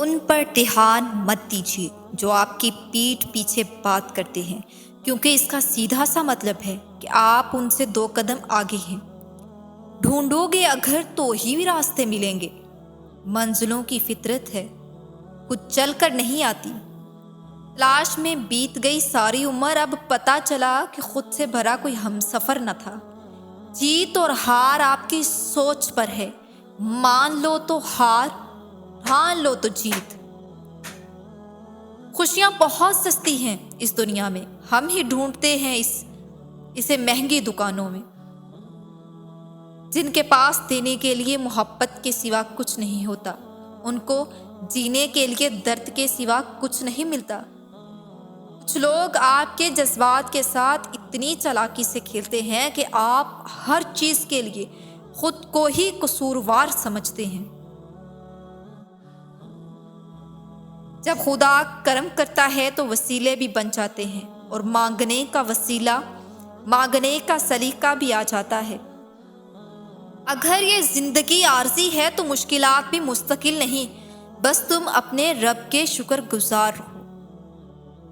ان پر دھیان مت دیجیے جو آپ کی پیٹھ پیچھے بات کرتے ہیں، کیونکہ اس کا سیدھا سا مطلب ہے کہ آپ ان سے 2 قدم آگے ہیں۔ ڈھونڈو گے اگر تو ہی راستے ملیں گے۔ منزلوں کی فطرت ہے، خود چل کر نہیں آتی۔ تلاش میں بیت گئی ساری عمر، اب پتہ چلا کہ خود سے بھرا کوئی ہمسفر نہ تھا۔ جیت اور ہار آپ کی سوچ پر ہے، مان لو تو ہار، ٹھان لو تو جیت۔ خوشیاں بہت سستی ہیں اس دنیا میں، ہم ہی ڈھونڈتے ہیں اسے مہنگی دکانوں میں۔ جن کے پاس دینے کے لیے محبت کے سوا کچھ نہیں ہوتا، ان کو جینے کے لیے درد کے سوا کچھ نہیں ملتا۔ کچھ لوگ آپ کے جذبات کے ساتھ اتنی چالاکی سے کھیلتے ہیں کہ آپ ہر چیز کے لیے خود کو ہی قصوروار سمجھتے ہیں۔ جب خدا کرم کرتا ہے تو وسیلے بھی بن جاتے ہیں، اور مانگنے کا سلیقہ بھی آ جاتا ہے۔ اگر یہ زندگی عارضی ہے تو مشکلات بھی مستقل نہیں، بس تم اپنے رب کے شکر گزار رہو۔